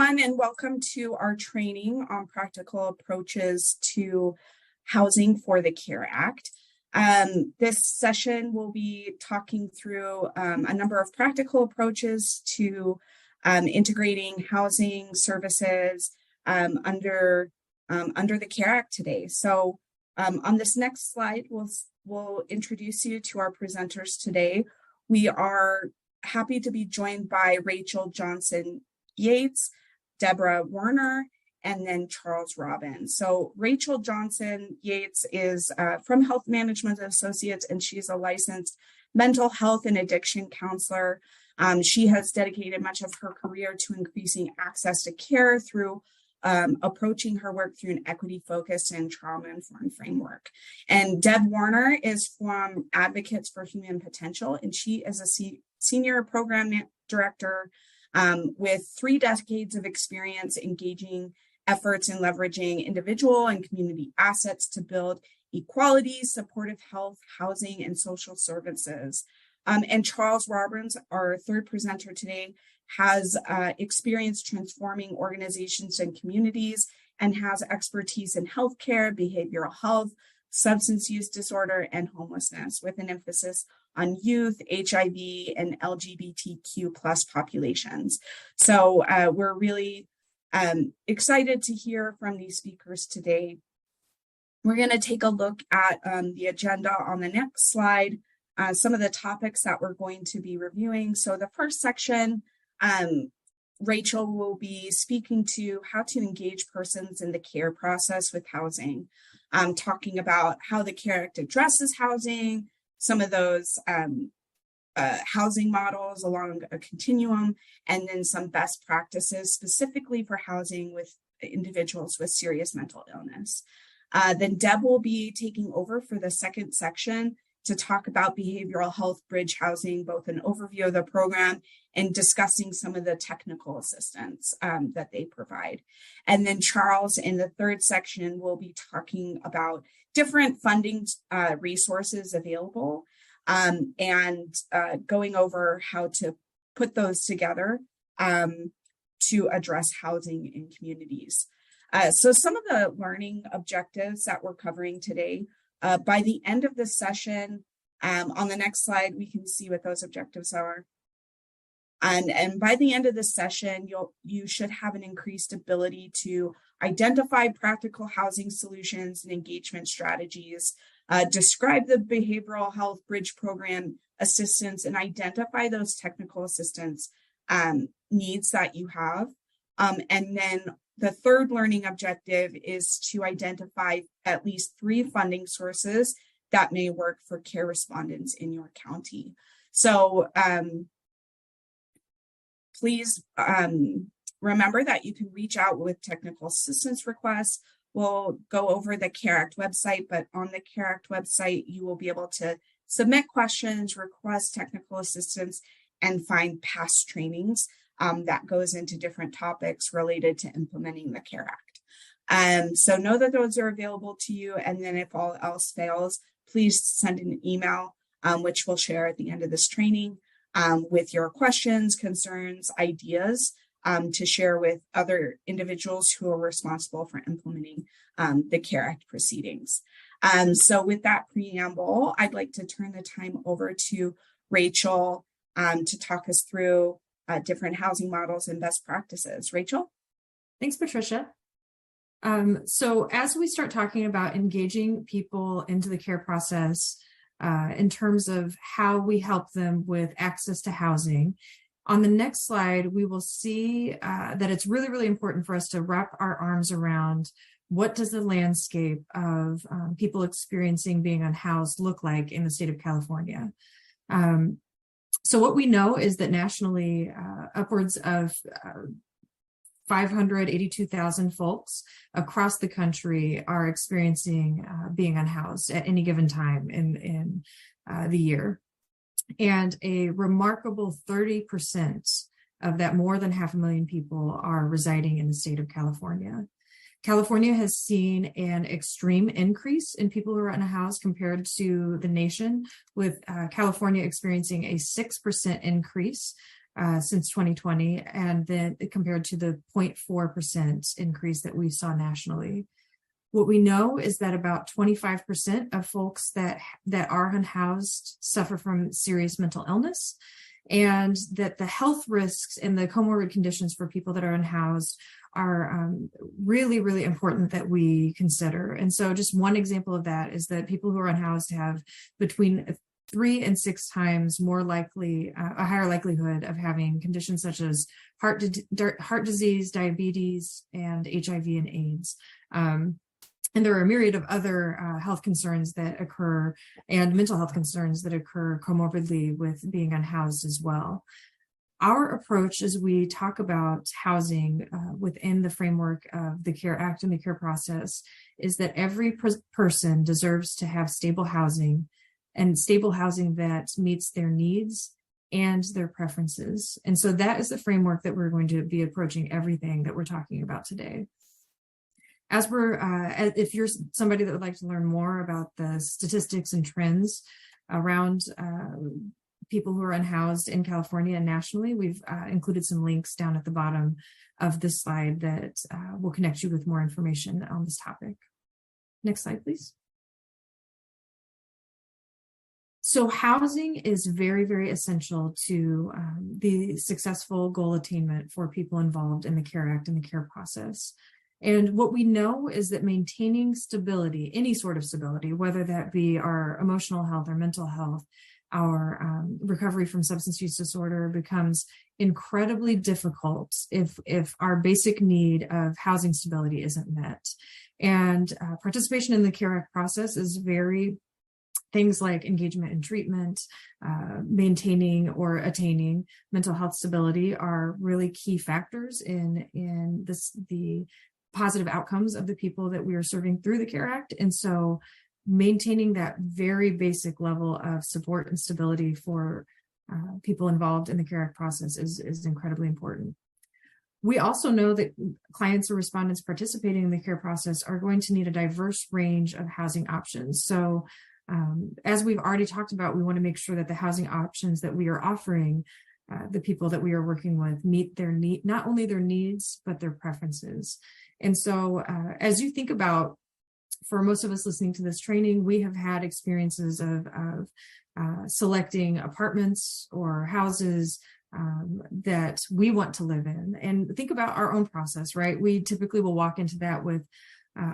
everyone, and welcome to our training on practical approaches to housing for the CARE Act. This session will be talking through a number of practical approaches to integrating housing services under the CARE Act today. So on this next slide, we'll introduce you to our presenters today. We are happy to be joined by Rachel Johnson Yates, Deborah Werner, and then Charles Robbins. So Rachel Johnson Yates is from Health Management Associates, and she's a licensed mental health and addiction counselor. She has dedicated much of her career to increasing access to care through approaching her work through an equity-focused and trauma-informed framework. And Deb Warner is from Advocates for Human Potential, and she is a senior program director with 3 decades of experience engaging efforts in leveraging individual and community assets to build equality, supportive health, housing, and social services. And Charles Robbins, our third presenter today, has experience transforming organizations and communities and has expertise in healthcare, behavioral health, substance use disorder, and homelessness, with an emphasis on youth, HIV, and LGBTQ plus populations. So we're really excited to hear from these speakers today. We're going to take a look at the agenda on the next slide, some of the topics that we're going to be reviewing. So the first section, Rachel will be speaking to how to engage persons in the care process with housing, talking about how the CARE Act addresses housing, some of those housing models along a continuum, and then some best practices specifically for housing with individuals with serious mental illness. Then Deb will be taking over for the second section to talk about behavioral health bridge housing, both an overview of the program and discussing some of the technical assistance that they provide. And then Charles, in the third section, will be talking about different funding resources available and going over how to put those together to address housing in communities. So some of the learning objectives that we're covering today, by the end of the session, on the next slide, we can see what those objectives are. And by the end of the session, you should have an increased ability to identify practical housing solutions and engagement strategies, describe the behavioral health bridge program assistance, and identify those technical assistance needs that you have. And then the third learning objective is to identify at least 3 funding sources that may work for care respondents in your county. So please remember that you can reach out with technical assistance requests. We'll go over the CARE Act website, but on the CARE Act website, you will be able to submit questions, request technical assistance, and find past trainings that goes into different topics related to implementing the CARE Act. So know that those are available to you, and then if all else fails, please send an email, which we'll share at the end of this training, with your questions, concerns, ideas to share with other individuals who are responsible for implementing the CARE Act proceedings. So with that preamble, I'd like to turn the time over to Rachel to talk us through different housing models and best practices. Rachel? Thanks, Patricia. So as we start talking about engaging people into the care process in terms of how we help them with access to housing, on the next slide, we will see that it's really, really important for us to wrap our arms around what does the landscape of people experiencing being unhoused look like in the state of California. So what we know is that nationally, upwards of 582,000 folks across the country are experiencing being unhoused at any given time in the year. And a remarkable 30% of that, more than 500,000 people, are residing in the state of California. California has seen an extreme increase in people who are unhoused compared to the nation, with California experiencing a 6% increase since 2020, and then compared to the 0.4% increase that we saw nationally. What we know is that about 25% of folks that are unhoused suffer from serious mental illness, and that the health risks and the comorbid conditions for people that are unhoused are really, really important that we consider. And so just one example of that is that people who are unhoused have between 3 and 6 times more likely, a higher likelihood of having conditions such as heart disease, diabetes, and HIV and AIDS. And there are a myriad of other health concerns that occur and mental health concerns that occur comorbidly with being unhoused as well. Our approach as we talk about housing within the framework of the CARE Act and the CARE process is that every person deserves to have stable housing, and stable housing that meets their needs and their preferences. And so that is the framework that we're going to be approaching everything that we're talking about today. As if you're somebody that would like to learn more about the statistics and trends around people who are unhoused in California and nationally, we've included some links down at the bottom of this slide that will connect you with more information on this topic. Next slide, please. So housing is very, very essential to the successful goal attainment for people involved in the CARE Act and the CARE process. And what we know is that maintaining stability, any sort of stability, whether that be our emotional health or mental health, our recovery from substance use disorder, becomes incredibly difficult if our basic need of housing stability isn't met. And participation in the CARE Act process is very things like engagement in treatment, maintaining or attaining mental health stability are really key factors in the positive outcomes of the people that we are serving through the CARE Act. And so maintaining that very basic level of support and stability for people involved in the CARE Act process is incredibly important. We also know that clients or respondents participating in the CARE process are going to need a diverse range of housing options. So as we've already talked about, we want to make sure that the housing options that we are offering the people that we are working with meet their need, not only their needs, but their preferences. And so as you think about, for most of us listening to this training, we have had experiences of selecting apartments or houses that we want to live in. And think about our own process, right? We typically will walk into that with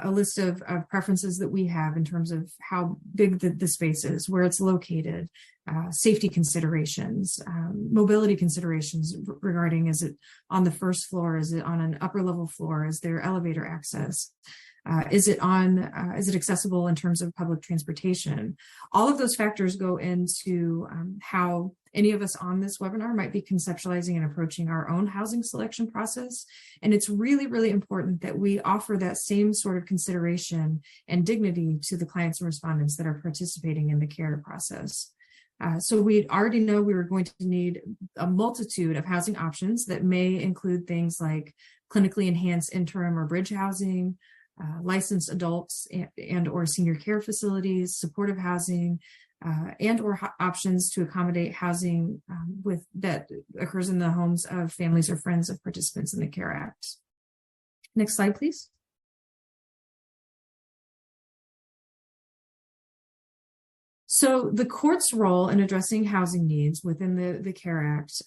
a list of preferences that we have in terms of how big the space is, where it's located, safety considerations, mobility considerations regarding, is it on the first floor? Is it on an upper level floor? Is there elevator access? Is it accessible in terms of public transportation? All of those factors go into how any of us on this webinar might be conceptualizing and approaching our own housing selection process. And it's really, really important that we offer that same sort of consideration and dignity to the clients and respondents that are participating in the CARE process. So we already know we were going to need a multitude of housing options that may include things like clinically enhanced interim or bridge housing, licensed adults and or senior care facilities, supportive housing, and or options to accommodate housing that occurs in the homes of families or friends of participants in the CARE Act. Next slide, please. So the court's role in addressing housing needs within the CARE Act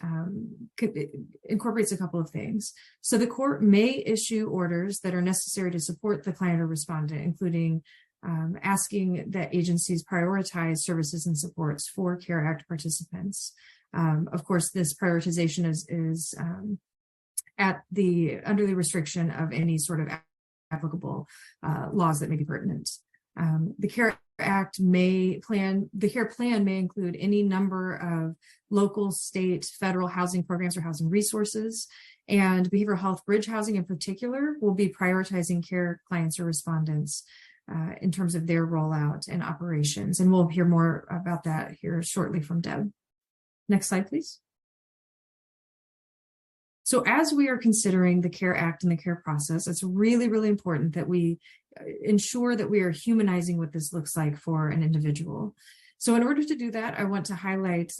incorporates a couple of things. So the court may issue orders that are necessary to support the client or respondent, including asking that agencies prioritize services and supports for CARE Act participants. Of course, this prioritization is under the restriction of any sort of applicable laws that may be pertinent. The CARE plan may include any number of local, state, federal housing programs or housing resources, and behavioral health bridge housing in particular will be prioritizing CARE clients or respondents in terms of their rollout and operations. And we'll hear more about that here shortly from Deb. Next slide, please. So as we are considering the CARE Act and the CARE process, it's really, really important that we ensure that we are humanizing what this looks like for an individual. So in order to do that, I want to highlight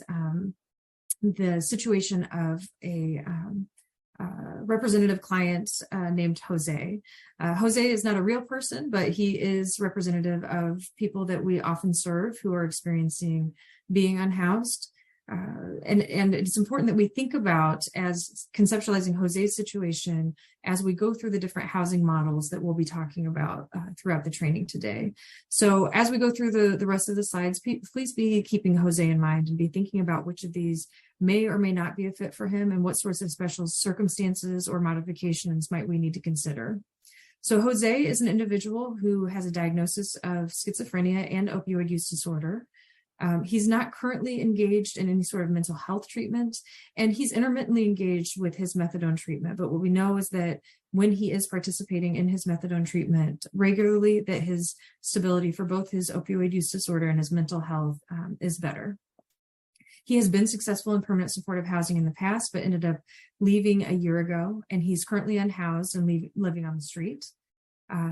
the situation of a representative client named Jose. Jose is not a real person, but he is representative of people that we often serve who are experiencing being unhoused. And it's important that we think about, as conceptualizing Jose's situation, as we go through the different housing models that we'll be talking about throughout the training today. So as we go through the rest of the slides, please be keeping Jose in mind and be thinking about which of these may or may not be a fit for him and what sorts of special circumstances or modifications might we need to consider. So Jose is an individual who has a diagnosis of schizophrenia and opioid use disorder. He's not currently engaged in any sort of mental health treatment, and he's intermittently engaged with his methadone treatment. But what we know is that when he is participating in his methadone treatment regularly, that his stability for both his opioid use disorder and his mental health is better. He has been successful in permanent supportive housing in the past, but ended up leaving a year ago, and he's currently unhoused and living on the street.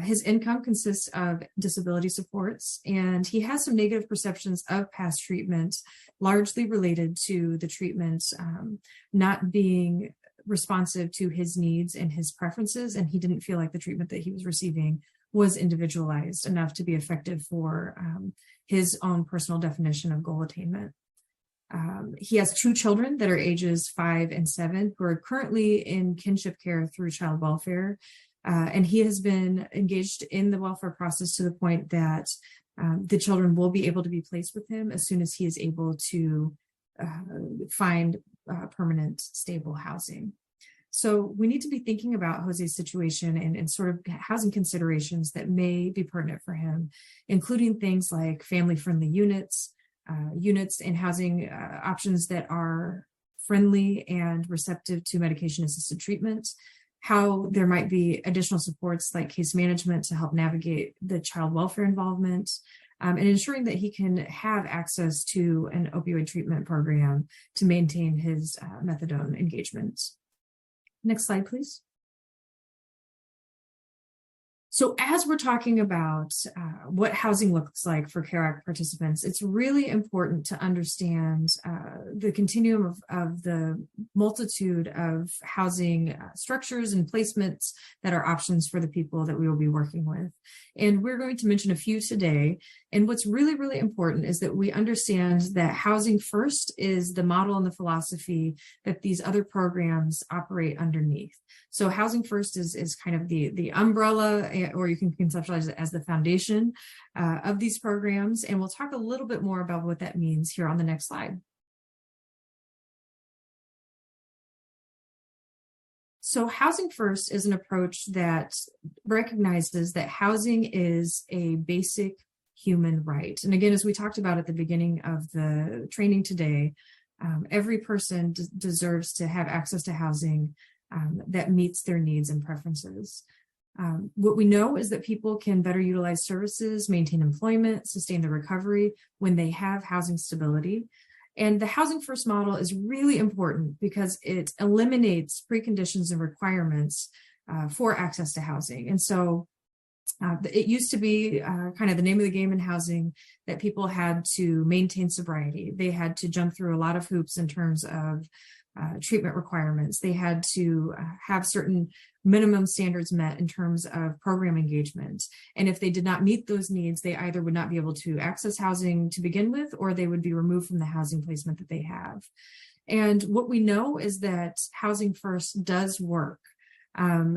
His income consists of disability supports, and he has some negative perceptions of past treatment, largely related to the treatment not being responsive to his needs and his preferences, and he didn't feel like the treatment that he was receiving was individualized enough to be effective for his own personal definition of goal attainment. He has 2 children that are ages 5 and 7 who are currently in kinship care through child welfare. And he has been engaged in the welfare process to the point that the children will be able to be placed with him as soon as he is able to find permanent, stable housing. So we need to be thinking about Jose's situation and sort of housing considerations that may be pertinent for him, including things like family-friendly units and housing options that are friendly and receptive to medication-assisted treatment, how there might be additional supports like case management to help navigate the child welfare involvement, and ensuring that he can have access to an opioid treatment program to maintain his methadone engagements. Next slide, please. So as we're talking about what housing looks like for CARE Act participants, it's really important to understand the continuum of the multitude of housing structures and placements that are options for the people that we will be working with. And we're going to mention a few today. And what's really, really important is that we understand that housing first is the model and the philosophy that these other programs operate underneath. So housing first is kind of the umbrella, or you can conceptualize it as the foundation of these programs. And we'll talk a little bit more about what that means here on the next slide. So housing first is an approach that recognizes that housing is a basic human right. And again, as we talked about at the beginning of the training today, every person deserves to have access to housing that meets their needs and preferences. What we know is that people can better utilize services, maintain employment, sustain their recovery when they have housing stability. And the housing first model is really important because it eliminates preconditions and requirements for access to housing. And so it used to be kind of the name of the game in housing that people had to maintain sobriety. They had to jump through a lot of hoops in terms of treatment requirements. They had to have certain minimum standards met in terms of program engagement. And if they did not meet those needs, they either would not be able to access housing to begin with, or they would be removed from the housing placement that they have. And what we know is that housing first does work.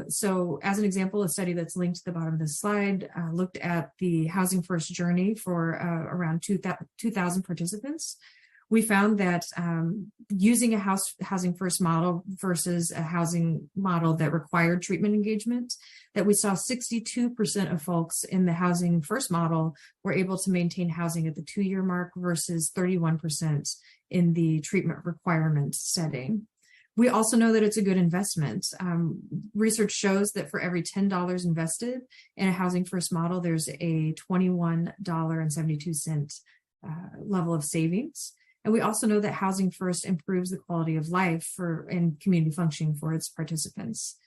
So as an example, a study that's linked to the bottom of this slide looked at the housing first journey for around 2,000 participants. We found that using a housing first model versus a housing model that required treatment engagement, that we saw 62% of folks in the housing first model were able to maintain housing at the 2-year mark versus 31% in the treatment requirement setting. We also know that it's a good investment. Research shows that for every $10 invested in a housing first model, there's a $21.72 level of savings. And we also know that housing first improves the quality of life and community functioning for its participants.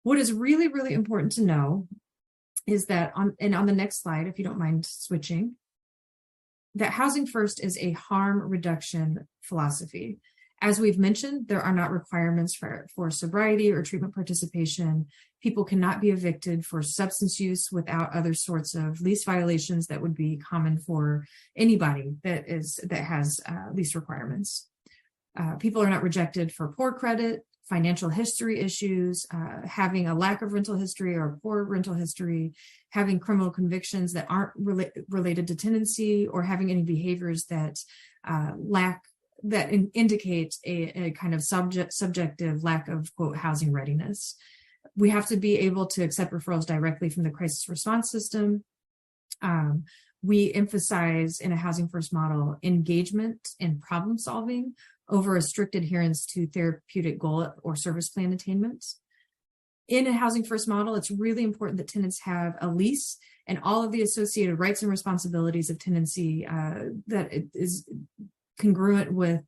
What is really, really important to know is that on the next slide, if you don't mind switching, that housing first is a harm reduction philosophy. As we've mentioned, there are not requirements for sobriety or treatment participation. People cannot be evicted for substance use without other sorts of lease violations that would be common for anybody that has lease requirements. People are not rejected for poor credit, financial history issues, having a lack of rental history or poor rental history, having criminal convictions that aren't related to tenancy, or having any behaviors that indicate a kind of subjective lack of, quote, housing readiness. We have to be able to accept referrals directly from the crisis response system. We emphasize in a Housing First model engagement and problem solving over a strict adherence to therapeutic goal or service plan attainment. In a Housing First model, it's really important that tenants have a lease and all of the associated rights and responsibilities of tenancy that is congruent with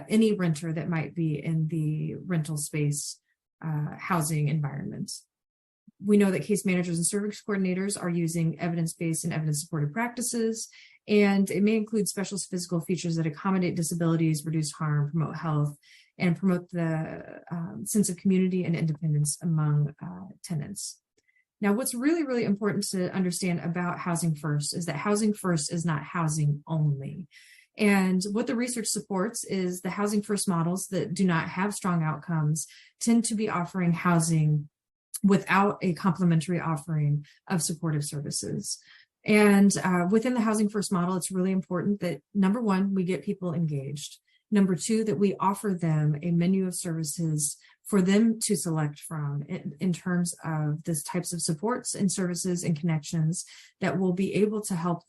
any renter that might be in the rental space housing environment. We know that case managers and service coordinators are using evidence-based and evidence-supported practices, and it may include special physical features that accommodate disabilities, reduce harm, promote health, and promote the sense of community and independence among tenants. Now, what's really, really important to understand about Housing First is that Housing First is not housing only. And what the research supports is the Housing First models that do not have strong outcomes tend to be offering housing without a complementary offering of supportive services. And within the Housing First model, it's really important that, number one, we get people engaged. Number two, that we offer them a menu of services for them to select from in terms of the types of supports and services and connections that will be able to help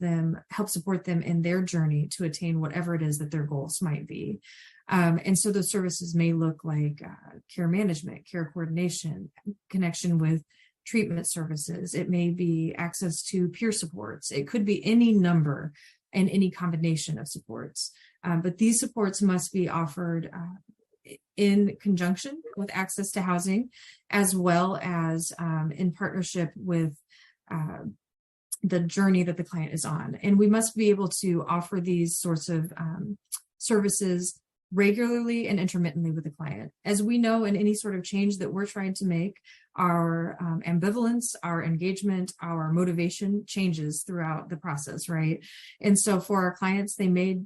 support them in their journey to attain whatever it is that their goals might be. And so those services may look like care management, care coordination, connection with treatment services. It may be access to peer supports. It could be any number and any combination of supports. But these supports must be offered in conjunction with access to housing, as well as in partnership with the journey that the client is on. And we must be able to offer these sorts of services regularly and intermittently with the client. As we know, in any sort of change that we're trying to make, our ambivalence, our engagement, our motivation changes throughout the process, right? And so for our clients, they may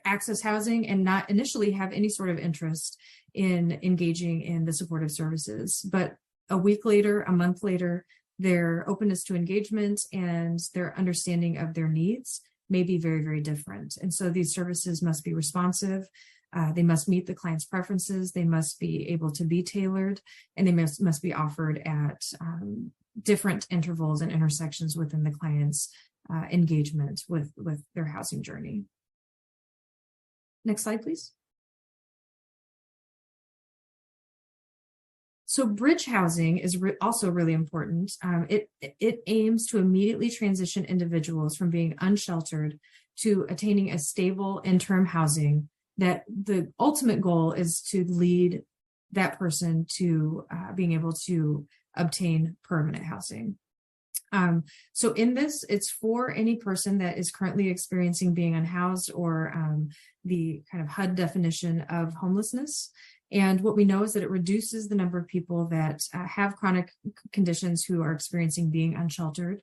access housing and not initially have any sort of interest in engaging in the supportive services. But a week later, a month later, their openness to engagement and their understanding of their needs may be very, very different. And so these services must be responsive. They must meet the client's preferences. They must be able to be tailored, and they must be offered at different intervals and intersections within the client's engagement with their housing journey. Next slide, please. So bridge housing is also really important. It aims to immediately transition individuals from being unsheltered to attaining a stable interim housing, that the ultimate goal is to lead that person to being able to obtain permanent housing. So in this, it's for any person that is currently experiencing being unhoused, or the kind of HUD definition of homelessness. And what we know is that it reduces the number of people that have chronic conditions who are experiencing being unsheltered,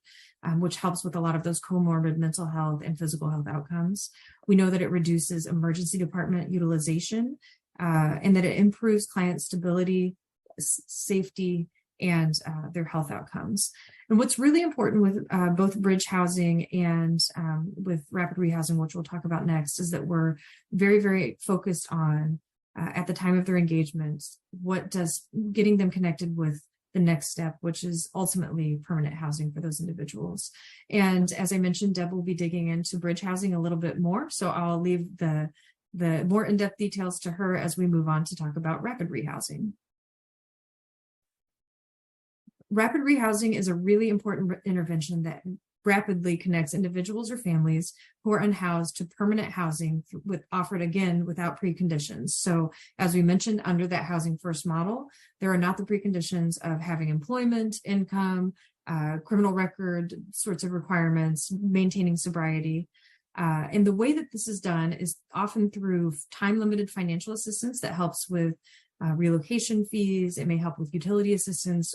which helps with a lot of those comorbid mental health and physical health outcomes. We know that it reduces emergency department utilization, and that it improves client stability, safety, and their health outcomes. And what's really important with both bridge housing and with rapid rehousing, which we'll talk about next, is that we're very, very focused on, at the time of their engagement, what does getting them connected with the next step, which is ultimately permanent housing for those individuals. And as I mentioned, Deb will be digging into bridge housing a little bit more, so I'll leave the more in-depth details to her as we move on to talk about rapid rehousing. Rapid rehousing is a really important intervention that rapidly connects individuals or families who are unhoused to permanent housing, offered again without preconditions. So as we mentioned, under that Housing First model, there are not the preconditions of having employment, income, criminal record sorts of requirements, maintaining sobriety. And the way that this is done is often through time-limited financial assistance that helps with relocation fees. It may help with utility assistance,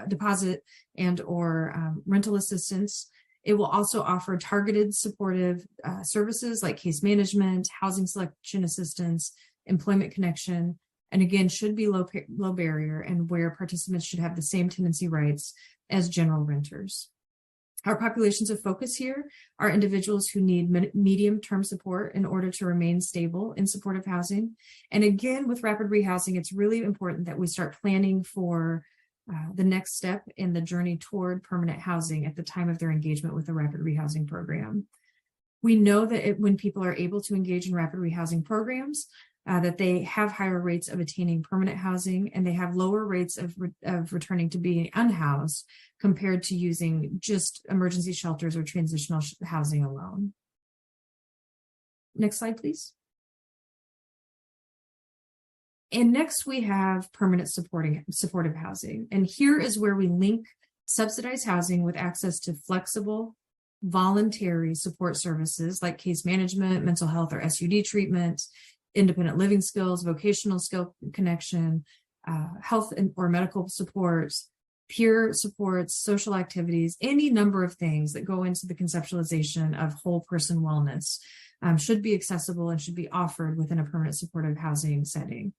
deposit and or rental assistance. It will also offer targeted supportive services like case management, housing selection assistance, employment connection, and again, should be low barrier and where participants should have the same tenancy rights as general renters. Our populations of focus here are individuals who need medium-term support in order to remain stable in supportive housing. And again, with rapid rehousing, it's really important that we start planning for the next step in the journey toward permanent housing at the time of their engagement with the rapid rehousing program. We know that when people are able to engage in rapid rehousing programs, that they have higher rates of attaining permanent housing and they have lower rates of returning to being unhoused compared to using just emergency shelters or transitional housing alone. Next slide, please. And next we have permanent supportive housing. And here is where we link subsidized housing with access to flexible, voluntary support services like case management, mental health or SUD treatment, independent living skills, vocational skill connection, health or medical supports, peer supports, social activities, any number of things that go into the conceptualization of whole person wellness should be accessible and should be offered within a permanent supportive housing setting.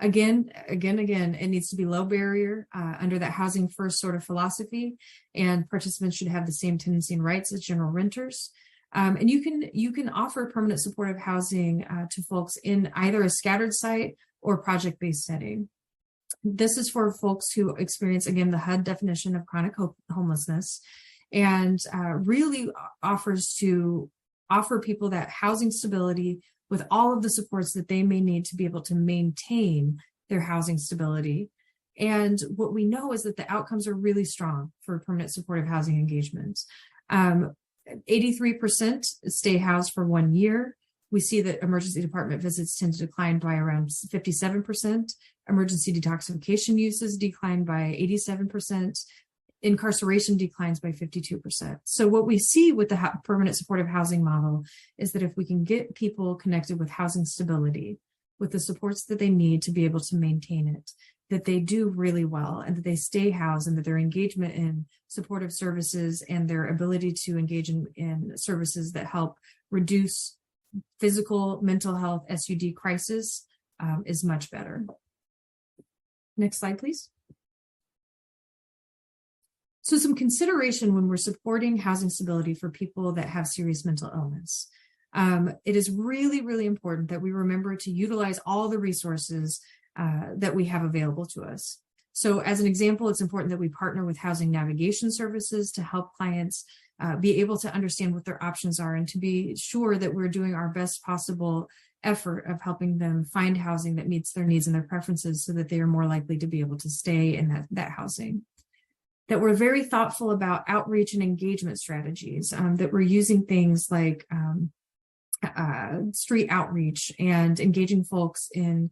Again, it needs to be low barrier under that housing first sort of philosophy, and participants should have the same tenancy and rights as general renters. And you can offer permanent supportive housing to folks in either a scattered site or project-based setting. This is for folks who experience, again, the HUD definition of chronic homelessness, and really offers to offer people that housing stability with all of the supports that they may need to be able to maintain their housing stability. And what we know is that the outcomes are really strong for permanent supportive housing engagements. 83% stay housed for 1 year. We see that emergency department visits tend to decline by around 57%. Emergency detoxification uses decline by 87%. Incarceration declines by 52%. So what we see with the permanent supportive housing model is that if we can get people connected with housing stability, with the supports that they need to be able to maintain it, that they do really well and that they stay housed and that their engagement in supportive services and their ability to engage in services that help reduce physical, mental health, SUD crisis is much better. Next slide, please. So some consideration when we're supporting housing stability for people that have serious mental illness. It is really, really important that we remember to utilize all the resources that we have available to us. So as an example, it's important that we partner with housing navigation services to help clients be able to understand what their options are and to be sure that we're doing our best possible effort of helping them find housing that meets their needs and their preferences so that they are more likely to be able to stay in that housing. That we're very thoughtful about outreach and engagement strategies, that we're using things like street outreach and engaging folks in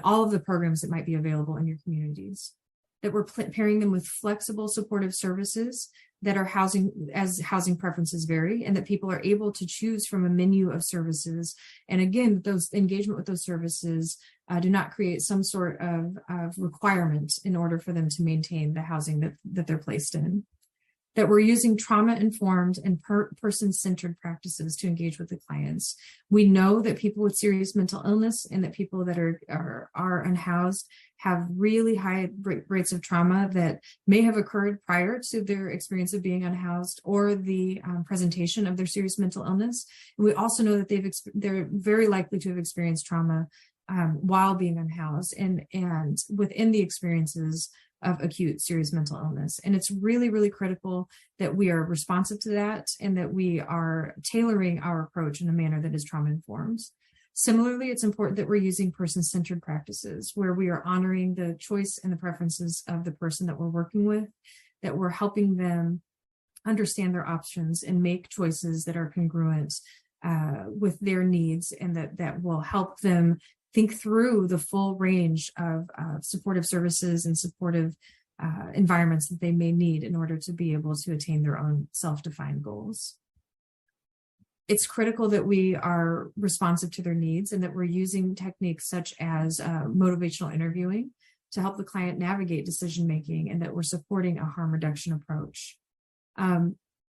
all of the programs that might be available in your communities. That we're pairing them with flexible supportive services that are housing preferences vary, and that people are able to choose from a menu of services. And again, those engagement with those services do not create some sort of requirement in order for them to maintain the housing that they're placed in. That we're using trauma-informed and person-centered practices to engage with the clients. We know that people with serious mental illness and that people that are unhoused have really high rates of trauma that may have occurred prior to their experience of being unhoused or the presentation of their serious mental illness. And we also know that they're very likely to have experienced trauma while being unhoused and within the experiences of acute serious mental illness. And it's really, really critical that we are responsive to that and that we are tailoring our approach in a manner that is trauma-informed. Similarly, it's important that we're using person-centered practices where we are honoring the choice and the preferences of the person that we're working with, that we're helping them understand their options and make choices that are congruent with their needs and that will help them think through the full range of supportive services and supportive environments that they may need in order to be able to attain their own self-defined goals. It's critical that we are responsive to their needs and that we're using techniques such as motivational interviewing to help the client navigate decision-making, and that we're supporting a harm reduction approach.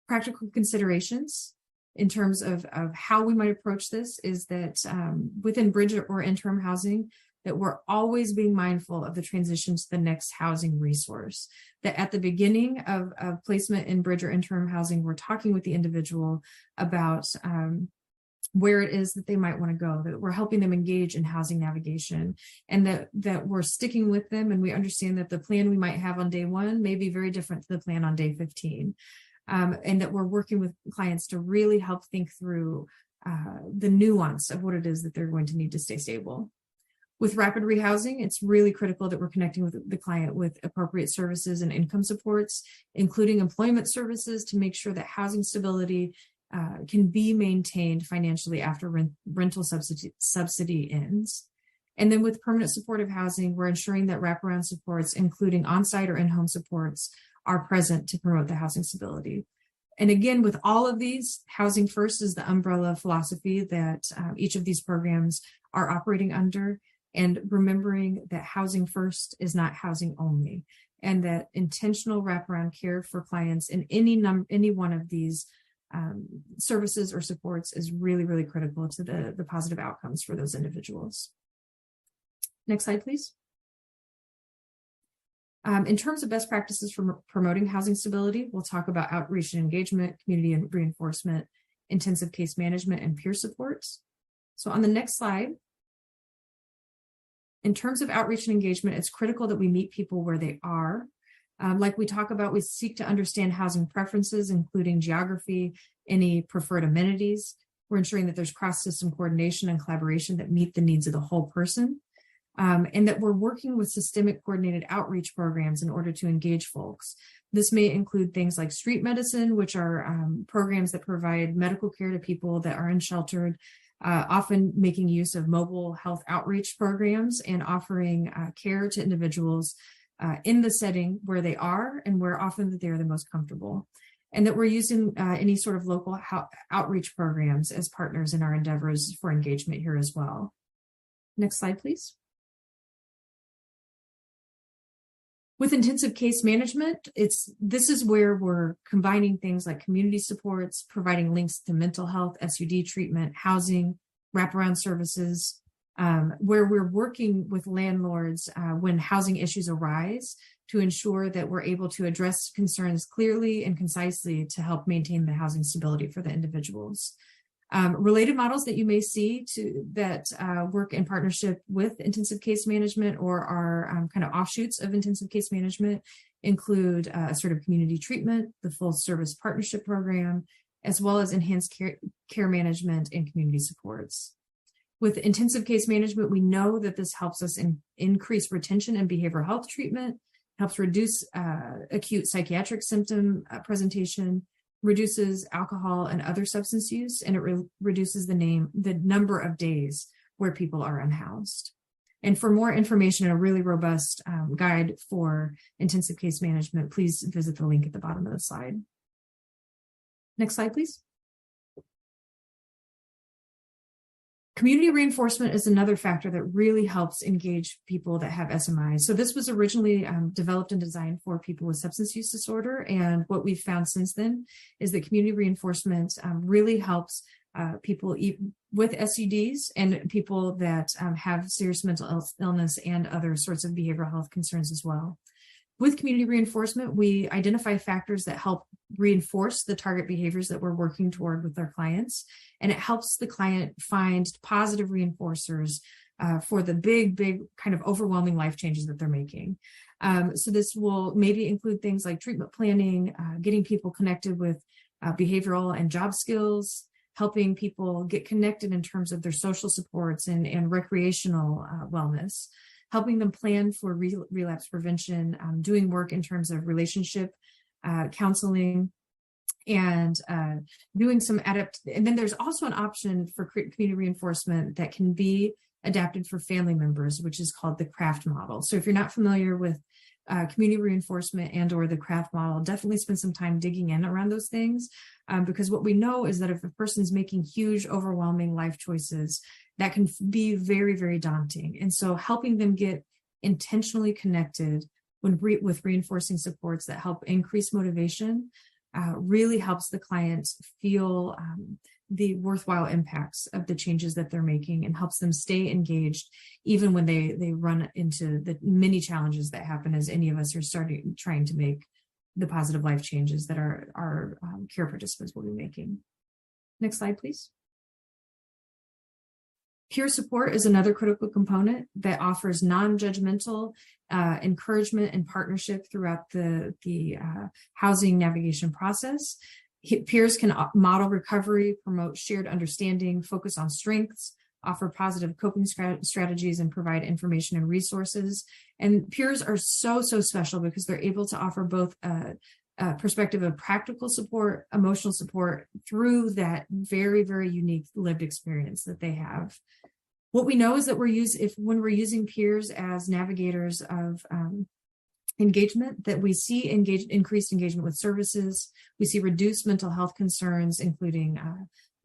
Practical considerations in terms of how we might approach this is that within bridge or interim housing, that we're always being mindful of the transition to the next housing resource. That at the beginning of placement in bridge or interim housing, we're talking with the individual about where it is that they might want to go, that we're helping them engage in housing navigation, and that we're sticking with them, and we understand that the plan we might have on day 1 may be very different to the plan on day 15. And that we're working with clients to really help think through the nuance of what it is that they're going to need to stay stable. With rapid rehousing, it's really critical that we're connecting with the client with appropriate services and income supports, including employment services, to make sure that housing stability can be maintained financially after rental subsidy ends. And then with permanent supportive housing, we're ensuring that wraparound supports, including on-site or in-home supports, are present to promote the housing stability. And again, with all of these, housing first is the umbrella philosophy that each of these programs are operating under, and remembering that housing first is not housing only, and that intentional wraparound care for clients in any one of these services or supports is really, really critical to the positive outcomes for those individuals. Next slide, please. In terms of best practices for promoting housing stability, we'll talk about outreach and engagement, community and reinforcement, intensive case management, and peer supports. So on the next slide, in terms of outreach and engagement, it's critical that we meet people where they are. Like we talk about, we seek to understand housing preferences, including geography, any preferred amenities. We're ensuring that there's cross-system coordination and collaboration that meet the needs of the whole person. And that we're working with systemic coordinated outreach programs in order to engage folks. This may include things like street medicine, which are programs that provide medical care to people that are unsheltered, often making use of mobile health outreach programs and offering care to individuals in the setting where they are and where often that they are the most comfortable. And that we're using any sort of local outreach programs as partners in our endeavors for engagement here as well. Next slide, please. With intensive case management, this is where we're combining things like community supports, providing links to mental health, SUD treatment, housing, wraparound services, where we're working with landlords when housing issues arise to ensure that we're able to address concerns clearly and concisely to help maintain the housing stability for the individuals. Related models that you may see that work in partnership with intensive case management or are kind of offshoots of intensive case management include assertive community treatment, the full service partnership program, as well as enhanced care management and community supports. With intensive case management, we know that this helps us increase retention and behavioral health treatment, helps reduce acute psychiatric symptom presentation, reduces alcohol and other substance use, and it reduces the number of days where people are unhoused. And for more information and a really robust guide for intensive case management, please visit the link at the bottom of the slide. Next slide, please. Community reinforcement is another factor that really helps engage people that have SMIs. So this was originally developed and designed for people with substance use disorder. And what we've found since then is that community reinforcement really helps people with SUDs and people that have serious mental illness and other sorts of behavioral health concerns as well. With community reinforcement, we identify factors that help reinforce the target behaviors that we're working toward with our clients, and it helps the client find positive reinforcers for the big kind of overwhelming life changes that they're making. So this will maybe include things like treatment planning, getting people connected with behavioral and job skills, helping people get connected in terms of their social supports and recreational wellness, helping them plan for relapse prevention, doing work in terms of relationship counseling, and doing some and then there's also an option for community reinforcement that can be adapted for family members, which is called the CRAFT model. So if you're not familiar with community reinforcement and or the craft model, definitely spend some time digging in around those things, because what we know is that if a person's making huge, overwhelming life choices, that can be very, very daunting. And so helping them get intentionally connected with reinforcing supports that help increase motivation really helps the client feel the worthwhile impacts of the changes that they're making, and helps them stay engaged even when they run into the many challenges that happen as any of us are trying to make the positive life changes that our care participants will be making. Next slide, please. Peer support is another critical component that offers non-judgmental encouragement and partnership throughout the housing navigation process. Peers can model recovery, promote shared understanding, focus on strengths, offer positive coping strategies, and provide information and resources. And peers are so special because they're able to offer both a perspective of practical support, emotional support through that very, very unique lived experience that they have. What we know is that when we're using peers as navigators of engagement, that we see increased engagement with services. We see reduced mental health concerns, including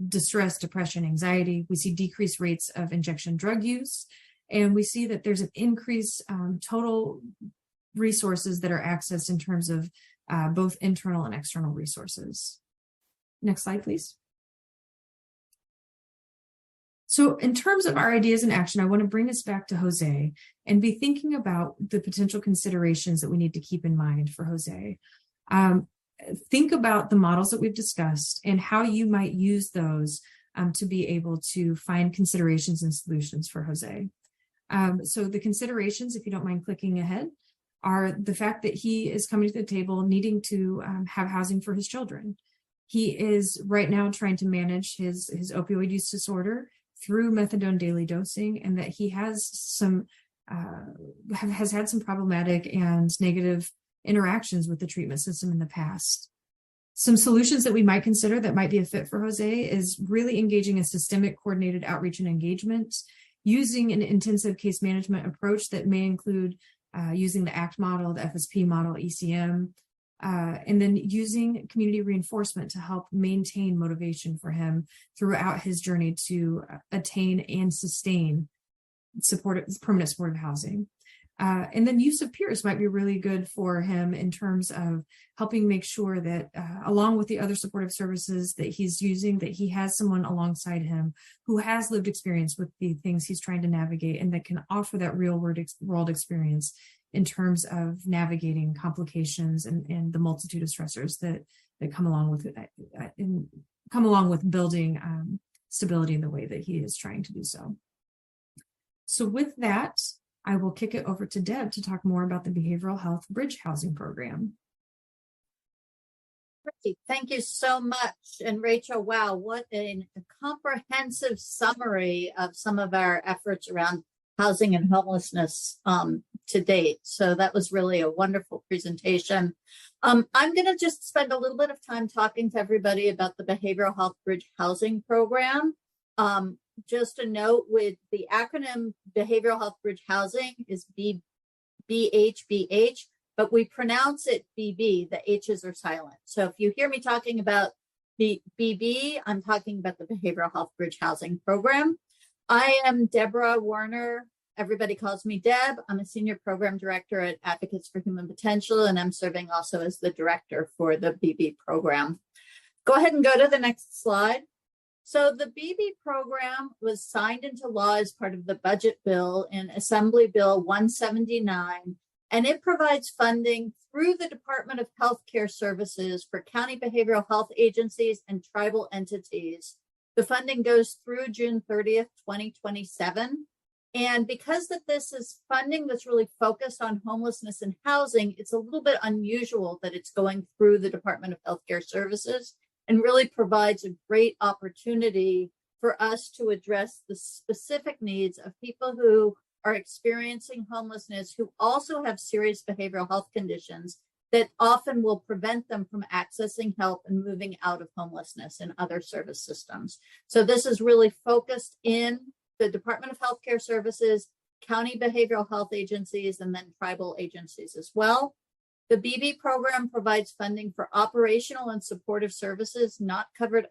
distress, depression, anxiety. We see decreased rates of injection drug use, and we see that there's an increased total resources that are accessed in terms of both internal and external resources. Next slide, please. So in terms of our ideas in action, I want to bring us back to Jose and be thinking about the potential considerations that we need to keep in mind for Jose. Think about the models that we've discussed and how you might use those to be able to find considerations and solutions for Jose. So the considerations, if you don't mind clicking ahead, are the fact that he is coming to the table needing to have housing for his children. He is right now trying to manage his opioid use disorder through methadone daily dosing, and that he has had some problematic and negative interactions with the treatment system in the past. Some solutions that we might consider that might be a fit for Jose is really engaging a systemic coordinated outreach and engagement, using an intensive case management approach that may include using the ACT model, the FSP model, ECM, and then using community reinforcement to help maintain motivation for him throughout his journey to attain and sustain permanent supportive housing. And then use of peers might be really good for him in terms of helping make sure that along with the other supportive services that he's using, that he has someone alongside him who has lived experience with the things he's trying to navigate, and that can offer that real world experience in terms of navigating complications and the multitude of stressors that come along with building stability in the way that he is trying to do so. So with that, I will kick it over to Deb to talk more about the Behavioral Health Bridge Housing Program. Great. Thank you so much. And Rachel, wow, what a comprehensive summary of some of our efforts around housing and homelessness to date. So that was really a wonderful presentation. I'm going to just spend a little bit of time talking to everybody about the Behavioral Health Bridge Housing Program. Just a note, with the acronym Behavioral Health Bridge Housing is BHBH, but we pronounce it BB. The H's are silent. So if you hear me talking about the BB, I'm talking about the Behavioral Health Bridge Housing Program. I am Deborah Warner. Everybody calls me Deb. I'm a senior program director at Advocates for Human Potential, and I'm serving also as the director for the BB program. Go ahead and go to the next slide. So the BB program was signed into law as part of the budget bill in Assembly Bill 179, and it provides funding through the Department of Healthcare Services for county behavioral health agencies and tribal entities. The funding goes through June 30th, 2027. And because that this is funding that's really focused on homelessness and housing, it's a little bit unusual that it's going through the Department of Healthcare Services, and really provides a great opportunity for us to address the specific needs of people who are experiencing homelessness, who also have serious behavioral health conditions that often will prevent them from accessing help and moving out of homelessness and other service systems. So this is really focused in the Department of Healthcare Services county behavioral health agencies, and then tribal agencies as well. The BB program provides funding for operational and supportive services not covered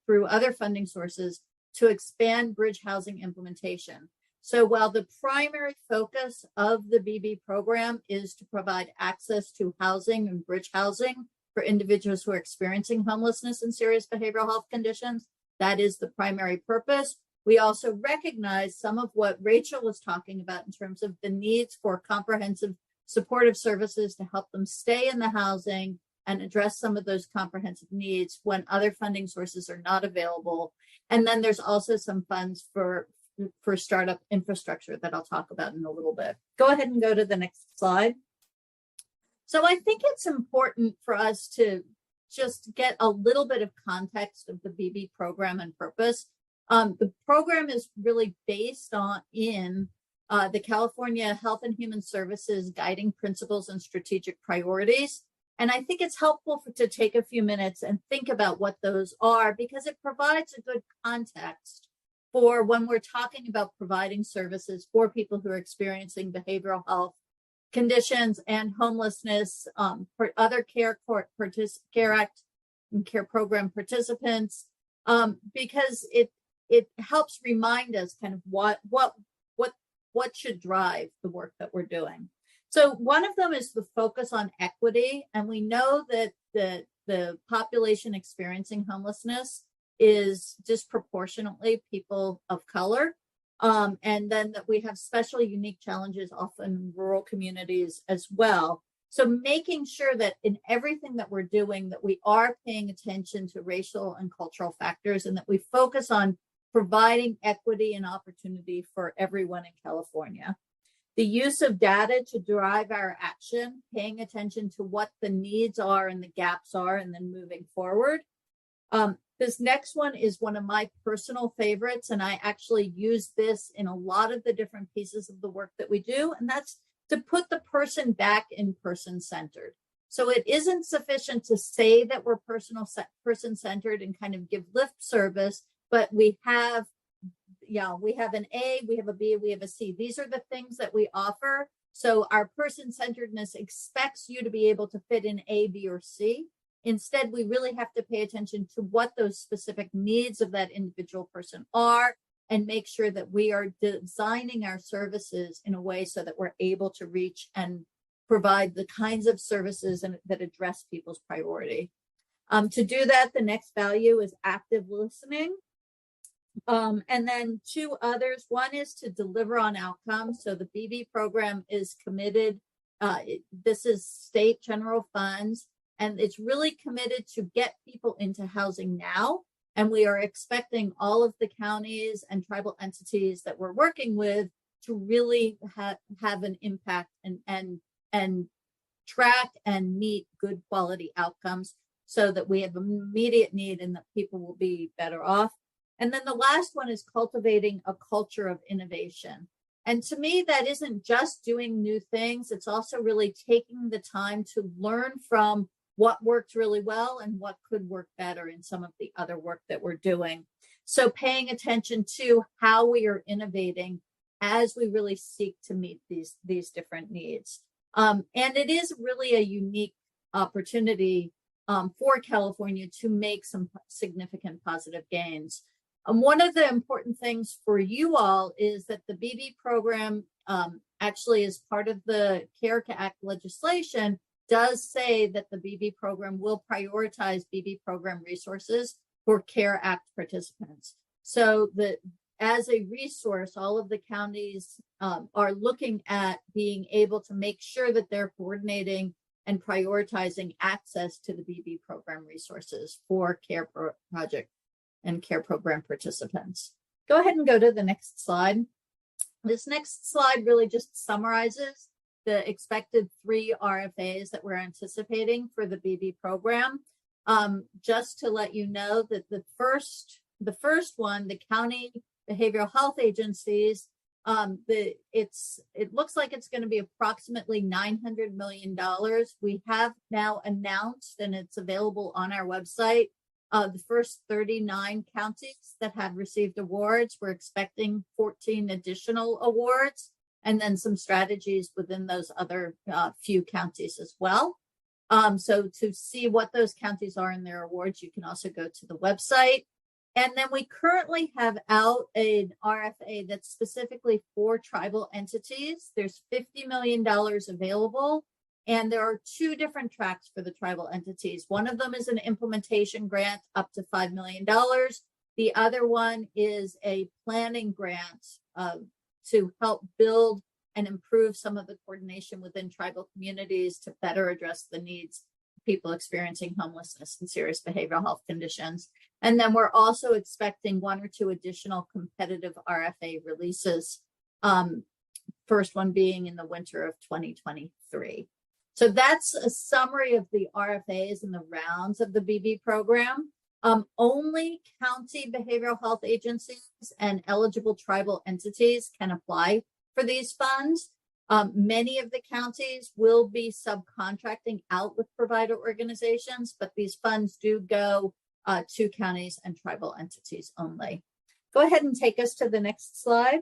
through other funding sources to expand bridge housing implementation. So while the primary focus of the BB program is to provide access to housing and bridge housing for individuals who are experiencing homelessness and serious behavioral health conditions, that is the primary purpose. We also recognize some of what Rachel was talking about in terms of the needs for comprehensive supportive services to help them stay in the housing and address some of those comprehensive needs when other funding sources are not available. And then there's also some funds for startup infrastructure that I'll talk about in a little bit. Go ahead and go to the next slide. So I think it's important for us to just get a little bit of context of the BB program and purpose. The program is really based in the California Health and Human Services Guiding Principles and Strategic Priorities. And I think it's helpful to take a few minutes and think about what those are, because it provides a good context for when we're talking about providing services for people who are experiencing behavioral health conditions and homelessness, for other Care Act and Care Program participants, because it helps remind us kind of what should drive the work that we're doing. So one of them is the focus on equity, and we know that the population experiencing homelessness is disproportionately people of color, and then that we have special unique challenges often in rural communities as well. So making sure that in everything that we're doing, that we are paying attention to racial and cultural factors, and that we focus on providing equity and opportunity for everyone in California. The use of data to drive our action, paying attention to what the needs are and the gaps are, and then moving forward. This next one is one of my personal favorites, and I actually use this in a lot of the different pieces of the work that we do, and that's to put the person back in person-centered. So it isn't sufficient to say that we're person-centered and kind of give lip service, but we have an A, we have a B, we have a C. These are the things that we offer. So our person-centeredness expects you to be able to fit in A, B, or C. Instead, we really have to pay attention to what those specific needs of that individual person are, and make sure that we are designing our services in a way so that we're able to reach and provide the kinds of services that address people's priority. To do that, the next value is active listening. And then two others. One is to deliver on outcomes. So the BB program is committed. This is state general funds, and it's really committed to get people into housing now. And we are expecting all of the counties and tribal entities that we're working with to really have an impact and track and meet good quality outcomes, so that we have immediate need and that people will be better off. And then the last one is cultivating a culture of innovation. And to me, that isn't just doing new things. It's also really taking the time to learn from what worked really well and what could work better in some of the other work that we're doing. So paying attention to how we are innovating as we really seek to meet these different needs. And it is really a unique opportunity for California to make some significant positive gains. One of the important things for you all is that the BB program actually, as part of the CARE Act legislation, does say that the BB program will prioritize BB program resources for CARE Act participants. So that as a resource, all of the counties are looking at being able to make sure that they're coordinating and prioritizing access to the BB program resources for CARE project and CARE program participants. Go ahead and go to the next slide. This next slide really just summarizes the expected 3 RFAs that we're anticipating for the BB program. Just to let you know that the first one, the county behavioral health agencies, it looks like it's going to be approximately $900 million. We have now announced, and it's available on our website, The first 39 counties that had received awards, we're expecting 14 additional awards, and then some strategies within those other few counties as well. So to see what those counties are in their awards, you can also go to the website. And then we currently have out an RFA that's specifically for tribal entities. There's $50 million available, and there are two different tracks for the tribal entities. One of them is an implementation grant up to $5 million. The other one is a planning grant to help build and improve some of the coordination within tribal communities to better address the needs of people experiencing homelessness and serious behavioral health conditions. And then we're also expecting one or two additional competitive RFA releases, first one being in the winter of 2023. So that's a summary of the RFAs and the rounds of the BB program. Only county behavioral health agencies and eligible tribal entities can apply for these funds. Many of the counties will be subcontracting out with provider organizations, but these funds do go to counties and tribal entities only. Go ahead and take us to the next slide.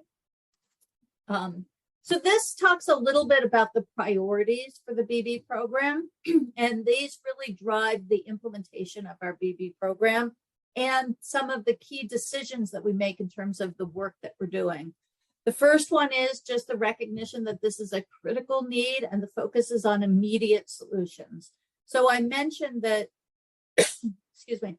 So this talks a little bit about the priorities for the BB program, and these really drive the implementation of our BB program and some of the key decisions that we make in terms of the work that we're doing. The first one is just the recognition that this is a critical need and the focus is on immediate solutions. So I mentioned that, excuse me,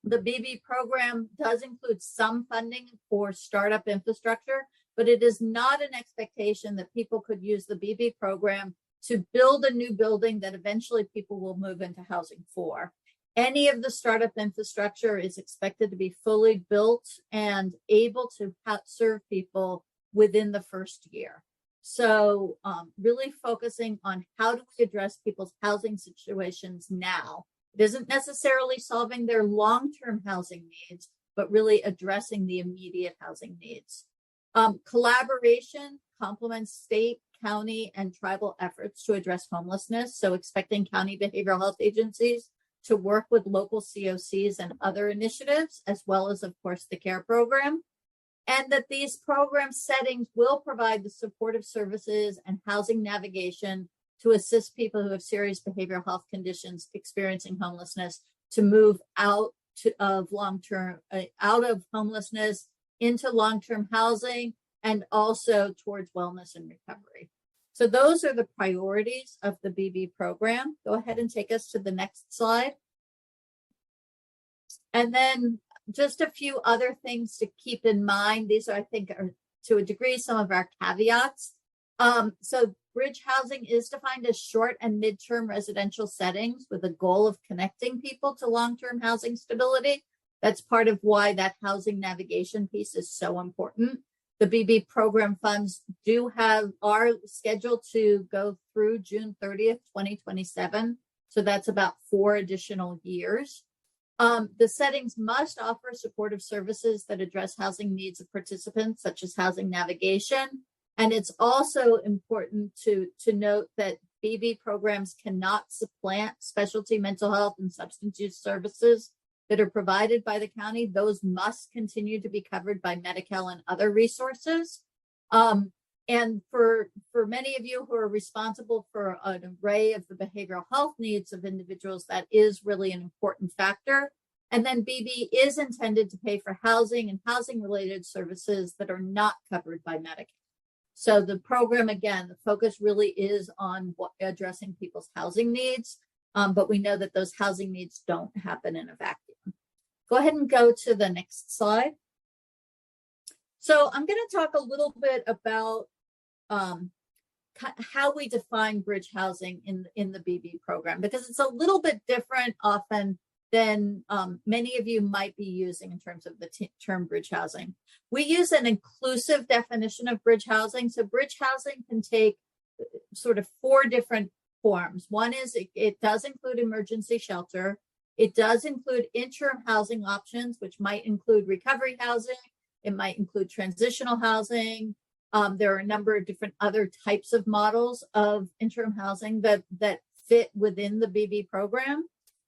the BB program does include some funding for startup infrastructure, but it is not an expectation that people could use the BB program to build a new building that eventually people will move into housing for. Any of the startup infrastructure is expected to be fully built and able to serve people within the first year. So really focusing on how do we address people's housing situations now. It isn't necessarily solving their long-term housing needs, but really addressing the immediate housing needs. Collaboration complements state, county, and tribal efforts to address homelessness. So expecting county behavioral health agencies to work with local COCs and other initiatives, as well as, of course, the CARE program. And that these program settings will provide the supportive services and housing navigation to assist people who have serious behavioral health conditions experiencing homelessness to move out of homelessness into long-term housing and also towards wellness and recovery. So those are the priorities of the BB program. Go ahead and take us to the next slide. And then just a few other things to keep in mind. These are, I think, are to a degree, some of our caveats. So bridge housing is defined as short and midterm residential settings with a goal of connecting people to long-term housing stability. That's part of why that housing navigation piece is so important. The BB program funds are scheduled to go through June 30th, 2027. So that's about 4 additional years. The settings must offer supportive services that address housing needs of participants, such as housing navigation. And it's also important to note that BB programs cannot supplant specialty mental health and substance use services that are provided by the county. Those must continue to be covered by Medi-Cal and other resources. And for many of you who are responsible for an array of the behavioral health needs of individuals, that is really an important factor. And then BB is intended to pay for housing and housing related services that are not covered by Medi-Cal. So the program, again, the focus really is on addressing people's housing needs, but we know that those housing needs don't happen in a vacuum. Go ahead and go to the next slide. So I'm going to talk a little bit about how we define bridge housing in the BB program, because it's a little bit different often than many of you might be using in terms of the term bridge housing. We use an inclusive definition of bridge housing. So bridge housing can take sort of 4 different forms. One is it does include emergency shelter. It does include interim housing options, which might include recovery housing. It might include transitional housing. There are a number of different other types of models of interim housing that fit within the BB program.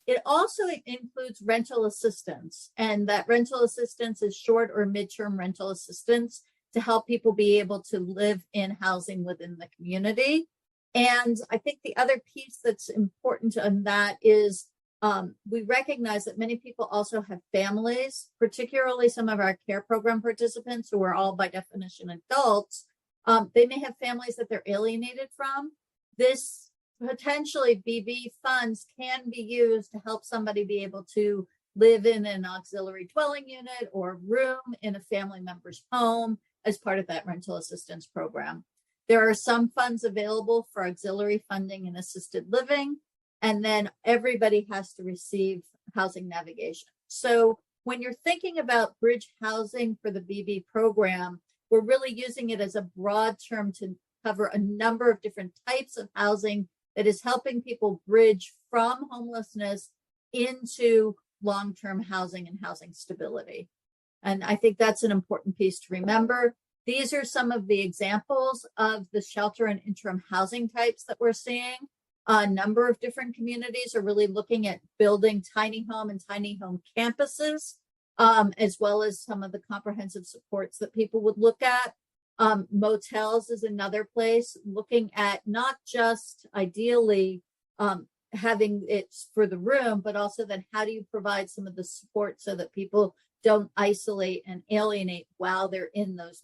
It also includes rental assistance, and that rental assistance is short or midterm rental assistance to help people be able to live in housing within the community. And I think the other piece that's important on that is we recognize that many people also have families, particularly some of our care program participants who are all by definition adults. They may have families that they're alienated from. This potentially BB funds can be used to help somebody be able to live in an auxiliary dwelling unit or room in a family member's home as part of that rental assistance program. There are some funds available for auxiliary funding and assisted living, and then everybody has to receive housing navigation. So when you're thinking about bridge housing for the BB program, we're really using it as a broad term to cover a number of different types of housing that is helping people bridge from homelessness into long-term housing and housing stability. And I think that's an important piece to remember. These are some of the examples of the shelter and interim housing types that we're seeing. A number of different communities are really looking at building tiny home and tiny home campuses, as well as some of the comprehensive supports that people would look at. Motels is another place, looking at not just ideally having it for the room, but also then how do you provide some of the support so that people don't isolate and alienate while they're in those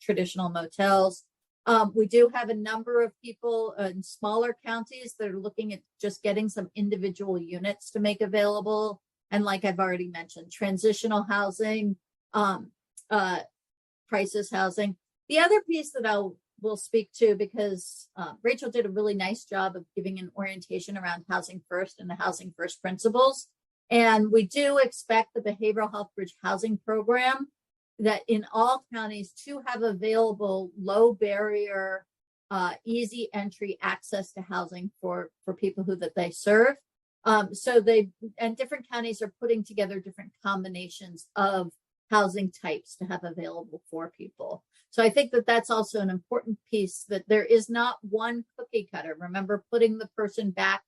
traditional motels. We do have a number of people in smaller counties that are looking at just getting some individual units to make available. And like I've already mentioned, transitional housing, crisis housing. The other piece that will speak to, because Rachel did a really nice job of giving an orientation around housing first and the housing first principles. And we do expect the behavioral health bridge housing program that in all counties to have available low barrier, easy entry access to housing for people that they serve. And different counties are putting together different combinations of housing types to have available for people. So I think that that's also an important piece, that there is not one cookie cutter. Remember, putting the person back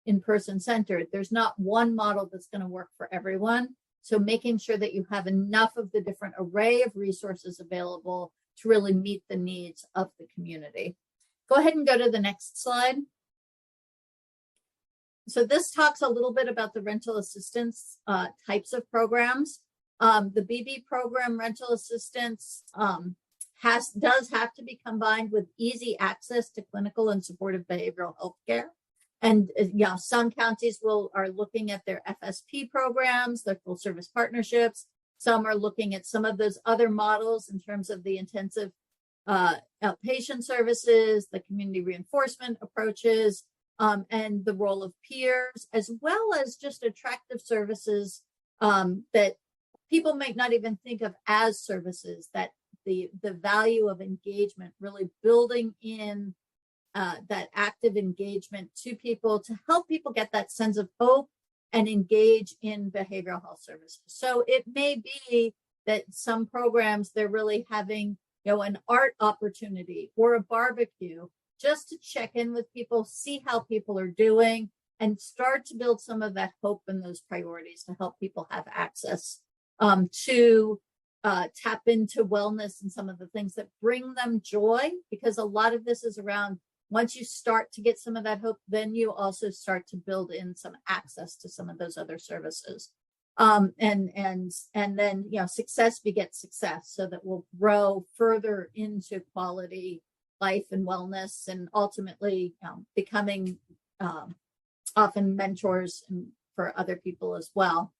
in person centered. There's not one model that's going to work for everyone. So making sure that you have enough of the different array of resources available to really meet the needs of the community. Go ahead and go to the next slide. So this talks a little bit about the rental assistance types of programs. The BB program rental assistance does have to be combined with easy access to clinical and supportive behavioral health care. And yeah, some counties are looking at their FSP programs, their full service partnerships. Some are looking at some of those other models in terms of the intensive outpatient services, the community reinforcement approaches, and the role of peers, as well as just attractive services that people might not even think of as services, that the value of engagement, really building in that active engagement to people to help people get that sense of hope and engage in behavioral health services. So it may be that some programs, they're really having, an art opportunity or a barbecue just to check in with people, see how people are doing, and start to build some of that hope and those priorities to help people have access to tap into wellness and some of the things that bring them joy, because a lot of this is around, once you start to get some of that hope, then you also start to build in some access to some of those other services. And then, success begets success, so that we'll grow further into quality life and wellness, and ultimately becoming often mentors for other people as well.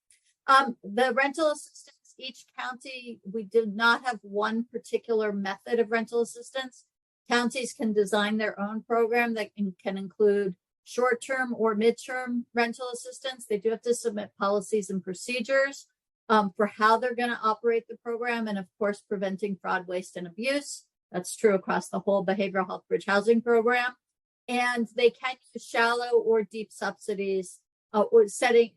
The rental assistance, each county, we do not have one particular method of rental assistance. Counties can design their own program that can include short-term or mid-term rental assistance. They do have to submit policies and procedures for how they're going to operate the program, and of course, preventing fraud, waste, and abuse. That's true across the whole behavioral health bridge housing program. And they can use shallow or deep subsidies, or setting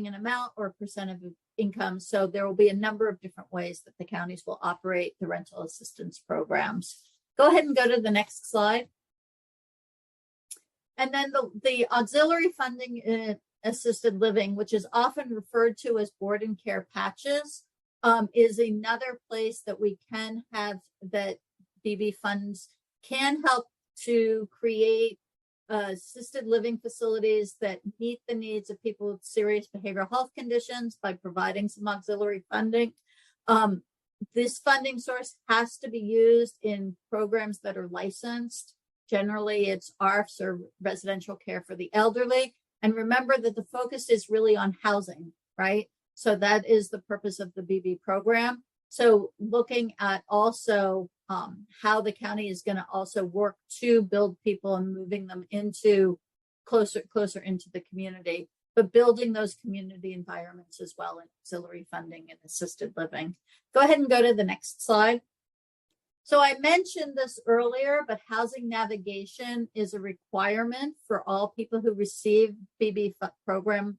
an amount or percent of income. So there will be a number of different ways that the counties will operate the rental assistance programs. Go ahead and go to the next slide. And then the auxiliary funding in assisted living, which is often referred to as board and care patches, is another place that we can have that BB funds can help to create assisted living facilities that meet the needs of people with serious behavioral health conditions by providing some auxiliary funding. This funding source has to be used in programs that are licensed. Generally, it's ARFs or residential care for the elderly. And remember that the focus is really on housing, right? So that is the purpose of the BB program. So looking at also how the county is going to also work to build people and moving them into closer into the community, but building those community environments as well in auxiliary funding and assisted living. Go ahead and go to the next slide. So I mentioned this earlier, but housing navigation is a requirement for all people who receive BB program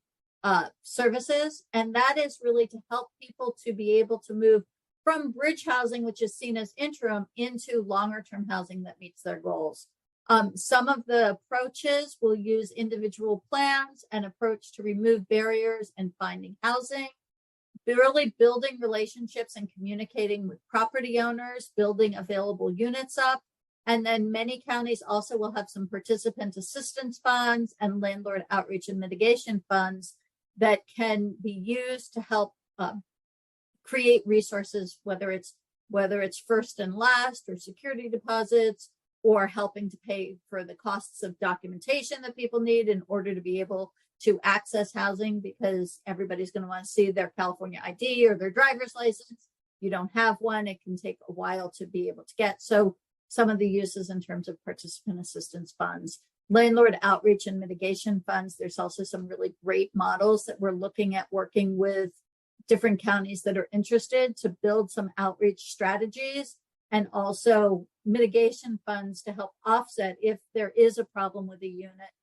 services. And that is really to help people to be able to move from bridge housing, which is seen as interim, into longer term housing that meets their goals. Some of the approaches will use individual plans and approach to remove barriers and finding housing, really building relationships and communicating with property owners, building available units up. And then many counties also will have some participant assistance funds and landlord outreach and mitigation funds that can be used to help create resources, whether it's first and last or security deposits, or helping to pay for the costs of documentation that people need in order to be able to access housing, because everybody's going to want to see their California ID or their driver's license. You don't have one, it can take a while to be able to get. So some of the uses in terms of participant assistance funds, landlord outreach and mitigation funds. There's also some really great models that we're looking at working with different counties that are interested to build some outreach strategies, and also mitigation funds to help offset if there is a problem with a unit,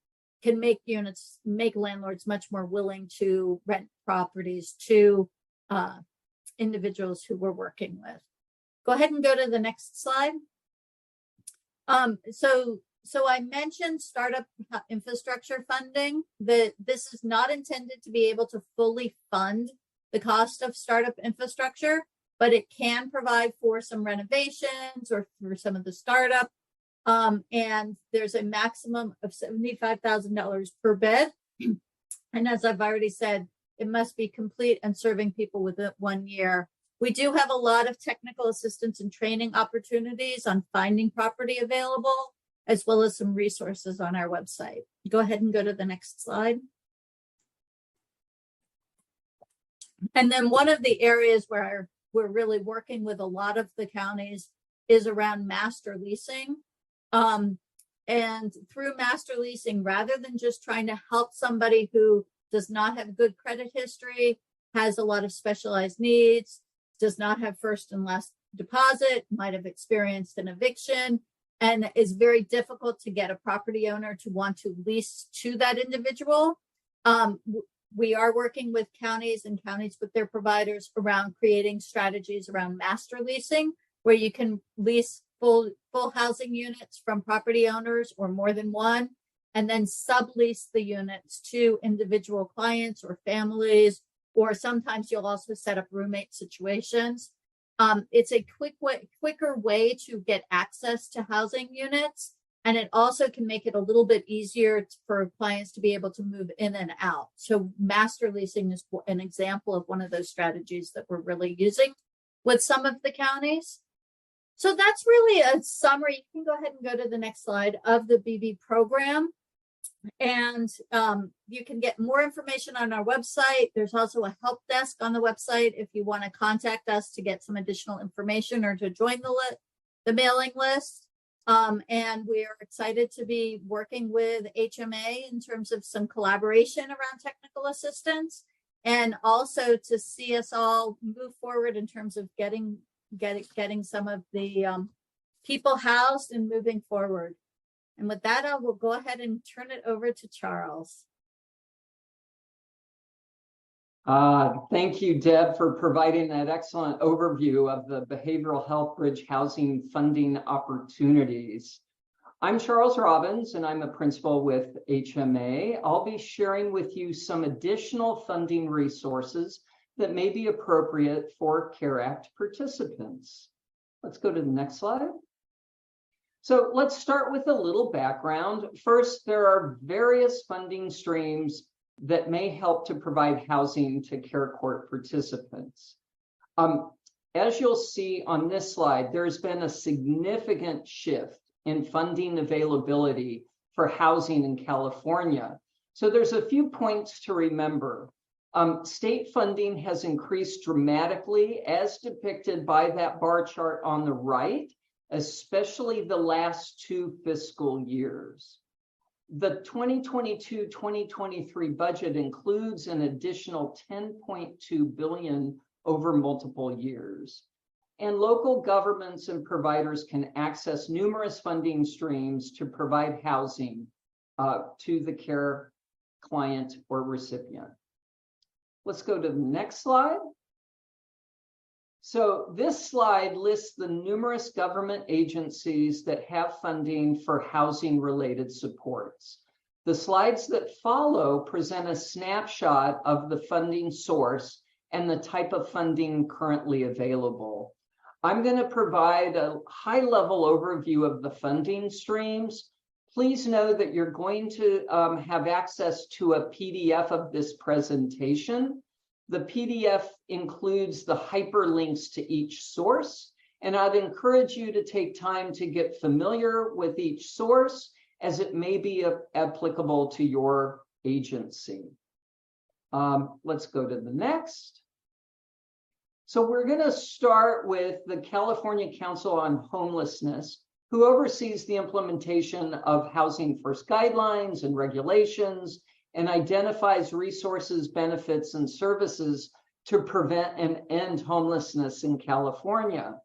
can make landlords much more willing to rent properties to individuals who we're working with. Go ahead and go to the next slide. So I mentioned startup infrastructure funding, that this is not intended to be able to fully fund the cost of startup infrastructure, but it can provide for some renovations or for some of the startup. And there's a maximum of $75,000 per bed. And as I've already said, it must be complete and serving people within 1 year. We do have a lot of technical assistance and training opportunities on finding property available, as well as some resources on our website. Go ahead and go to the next slide. And then one of the areas where we're really working with a lot of the counties is around master leasing. And through master leasing, rather than just trying to help somebody who does not have good credit history, has a lot of specialized needs, does not have first and last deposit, might have experienced an eviction, and is very difficult to get a property owner to want to lease to that individual. We are working with counties and counties with their providers around creating strategies around master leasing, where you can lease full housing units from property owners or more than one, and then sublease the units to individual clients or families, or sometimes you'll also set up roommate situations. It's a quicker way to get access to housing units. And it also can make it a little bit easier for clients to be able to move in and out. So master leasing is an example of one of those strategies that we're really using with some of the counties. So that's really a summary. You can go ahead and go to the next slide of the BB program. And you can get more information on our website. There's also a help desk on the website if you want to contact us to get some additional information or to join the mailing list. And we're excited to be working with HMA in terms of some collaboration around technical assistance, and also to see us all move forward in terms of getting some of the people housed and moving forward. And with that, I will go ahead and turn it over to Charles. Thank you, Deb, for providing that excellent overview of the behavioral health bridge housing funding opportunities. I'm Charles Robbins, and I'm a principal with HMA. I'll be sharing with you some additional funding resources that may be appropriate for CARE Act participants. Let's go to the next slide. So let's start with a little background. First, there are various funding streams that may help to provide housing to CARE Court participants. As you'll see on this slide, there's been a significant shift in funding availability for housing in California. So there's a few points to remember. State funding has increased dramatically as depicted by that bar chart on the right, especially the last 2 fiscal years. The 2022-2023 budget includes an additional $10.2 billion over multiple years. And local governments and providers can access numerous funding streams to provide housing to the CARE client or recipient. Let's go to the next slide. So this slide lists the numerous government agencies that have funding for housing-related supports. The slides that follow present a snapshot of the funding source and the type of funding currently available. I'm going to provide a high-level overview of the funding streams. Please know that you're going to have access to a PDF of this presentation. The PDF includes the hyperlinks to each source, and I'd encourage you to take time to get familiar with each source as it may be applicable to your agency. Let's go to the next. So we're going to start with the California Council on Homelessness, who oversees the implementation of Housing First guidelines and regulations and identifies resources, benefits, and services to prevent and end homelessness in California.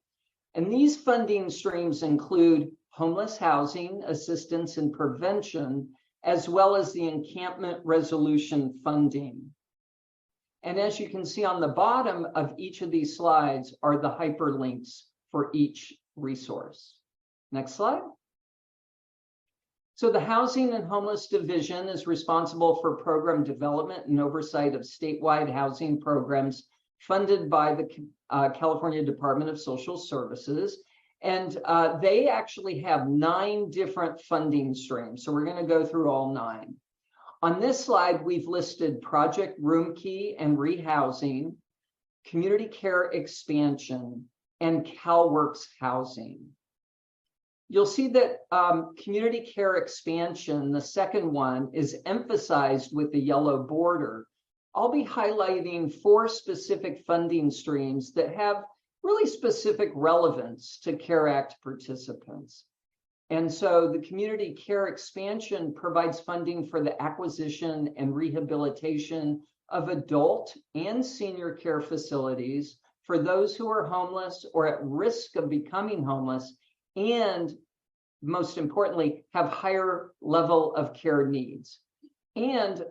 And these funding streams include homeless housing, assistance, and prevention, as well as the encampment resolution funding. And as you can see on the bottom of each of these slides are the hyperlinks for each resource. Next slide. So the Housing and Homeless Division is responsible for program development and oversight of statewide housing programs funded by the California Department of Social Services. And they actually have 9 different funding streams. So we're going to go through all 9. On this slide, we've listed Project Roomkey and Rehousing, Community Care Expansion, and CalWorks Housing. You'll see that Community Care Expansion, the second one, is emphasized with the yellow border. I'll be highlighting 4 specific funding streams that have really specific relevance to CARE Act participants. And so the Community Care Expansion provides funding for the acquisition and rehabilitation of adult and senior care facilities for those who are homeless or at risk of becoming homeless, and most importantly, have higher level of care needs. And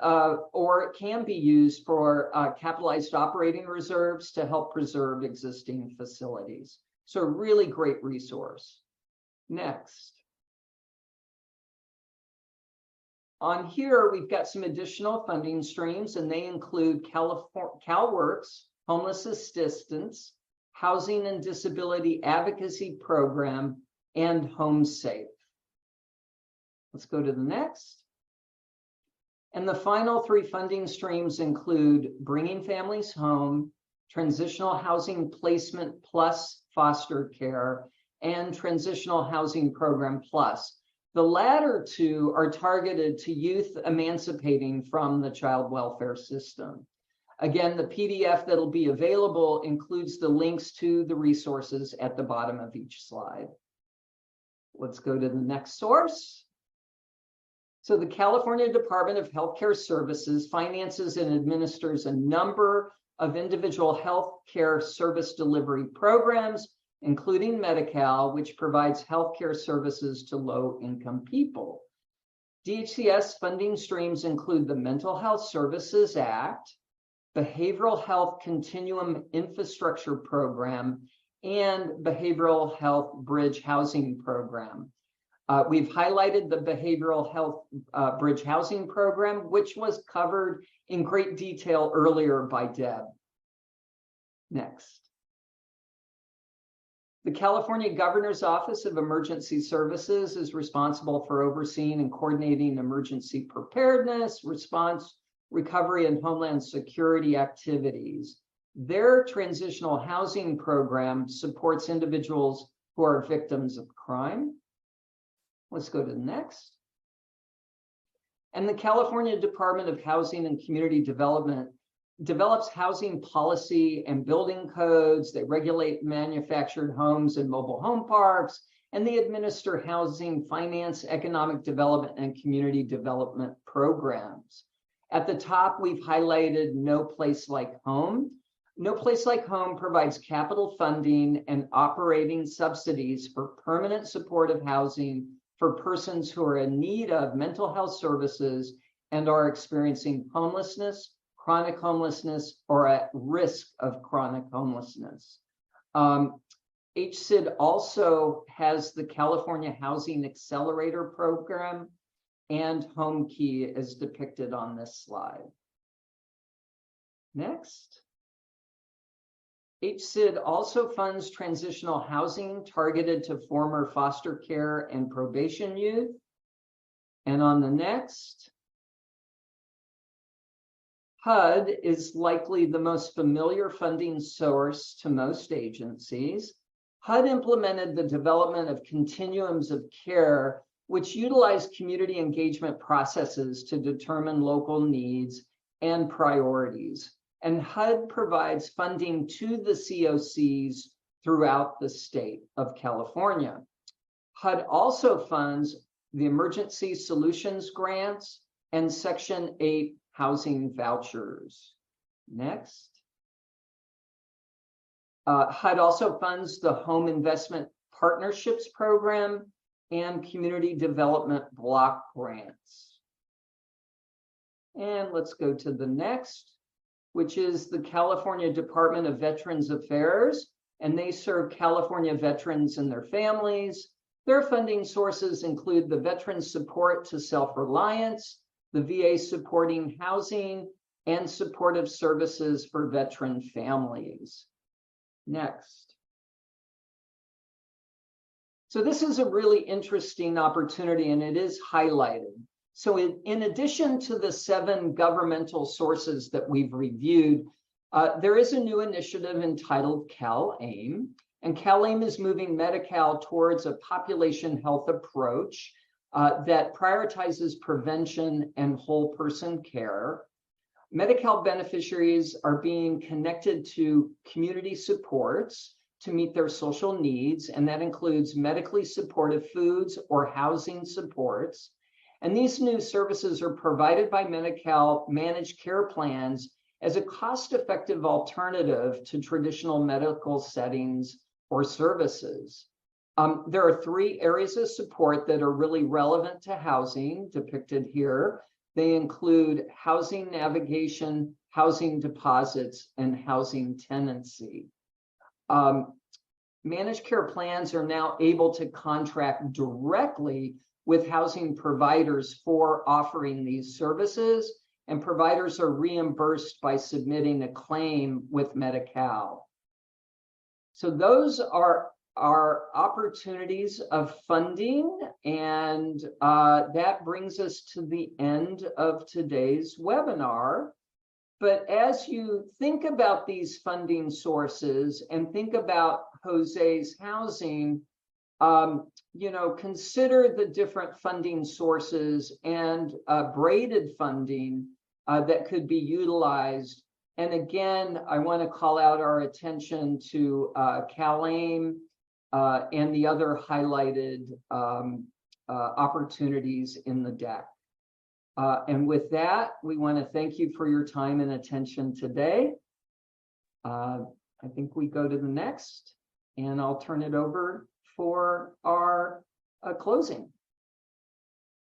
or it can be used for capitalized operating reserves to help preserve existing facilities. So a really great resource. Next. On here, we've got some additional funding streams, and they include CalWorks, Homeless Assistance, Housing and Disability Advocacy Program, and HomeSafe. Let's go to the next. And the final 3 funding streams include Bringing Families Home, Transitional Housing Placement Plus Foster Care, and Transitional Housing Program Plus. The latter 2 are targeted to youth emancipating from the child welfare system. Again, the PDF that'll be available includes the links to the resources at the bottom of each slide. Let's go to the next source. So the California Department of Healthcare Services finances and administers a number of individual health care service delivery programs, including Medi-Cal, which provides healthcare services to low-income people. DHCS funding streams include the Mental Health Services Act, Behavioral Health Continuum Infrastructure Program, and Behavioral Health Bridge Housing Program. We've highlighted the behavioral health bridge housing program, which was covered in great detail earlier by Deb. Next. The California Governor's Office of Emergency Services is responsible for overseeing and coordinating emergency preparedness, response, recovery, and homeland security activities. Their transitional housing program supports individuals who are victims of crime. Let's go to the next. And the California Department of Housing and Community Development develops housing policy and building codes. They regulate manufactured homes and mobile home parks, and they administer housing, finance, economic development, and community development programs. At the top, we've highlighted No Place Like Home. No Place Like Home provides capital funding and operating subsidies for permanent supportive housing for persons who are in need of mental health services and are experiencing homelessness, chronic homelessness, or at risk of chronic homelessness. HCID also has the California Housing Accelerator Program and Home Key as depicted on this slide. Next. HCID also funds transitional housing targeted to former foster care and probation youth. And on the next, HUD is likely the most familiar funding source to most agencies. HUD implemented the development of continuums of care, which utilize community engagement processes to determine local needs and priorities. And HUD provides funding to the COCs throughout the state of California. HUD also funds the Emergency Solutions Grants and Section 8 housing vouchers. Next. HUD also funds the Home Investment Partnerships Program and Community Development Block Grants. And let's go to the next, which is the California Department of Veterans Affairs, and they serve California veterans and their families. Their funding sources include the Veterans Support to Self-Reliance, the VA supporting housing, and supportive services for veteran families. Next. So this is a really interesting opportunity, and it is highlighted. So in addition to the 7 governmental sources that we've reviewed, there is a new initiative entitled CalAIM, and CalAIM is moving Medi-Cal towards a population health approach that prioritizes prevention and whole person care. Medi-Cal beneficiaries are being connected to community supports to meet their social needs, and that includes medically supportive foods or housing supports. And these new services are provided by Medi-Cal managed care plans as a cost-effective alternative to traditional medical settings or services. There are 3 areas of support that are really relevant to housing, depicted here. They include housing navigation, housing deposits, and housing tenancy. Managed care plans are now able to contract directly with housing providers for offering these services, and providers are reimbursed by submitting a claim with Medi-Cal. So those are opportunities of funding, and that brings us to the end of today's webinar. But as you think about these funding sources and think about Jose's housing, consider the different funding sources and braided funding that could be utilized. And again, I want to call out our attention to CalAIM and the other highlighted opportunities in the deck. And with that, we want to thank you for your time and attention today. I think we go to the next, and I'll turn it over for our closing.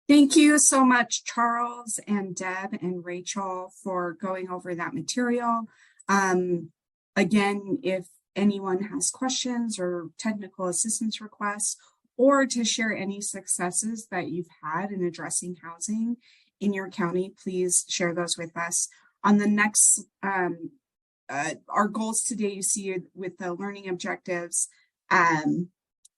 Thank you so much, Charles and Deb and Rachel, for going over that material. Again, if anyone has questions or technical assistance requests, or to share any successes that you've had in addressing housing in your county, please share those with us. On the next, our goals today, you see with the learning objectives, on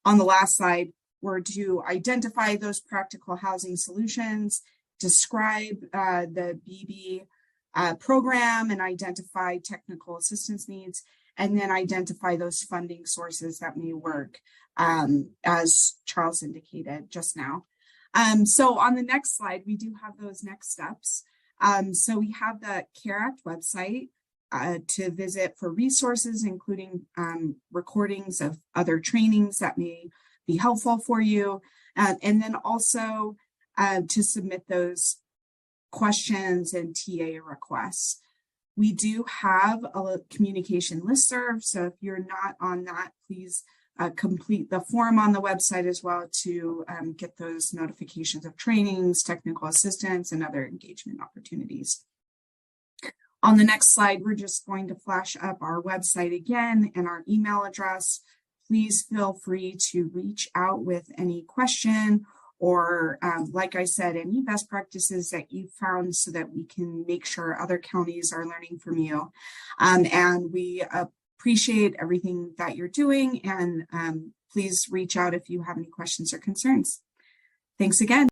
the last slide, were to identify those practical housing solutions, describe the BB program and identify technical assistance needs, and then identify those funding sources that may work, as Charles indicated just now. So on the next slide, we do have those next steps. So we have the CARE Act website to visit for resources, including recordings of other trainings that may be helpful for you, and then also to submit those questions and TA requests. We do have a communication listserv, so if you're not on that, please complete the form on the website as well to get those notifications of trainings, technical assistance, and other engagement opportunities. On the next slide, we're just going to flash up our website again and our email address. Please feel free to reach out with any question or, like I said, any best practices that you've found so that we can make sure other counties are learning from you. And we appreciate everything that you're doing, and please reach out if you have any questions or concerns. Thanks again.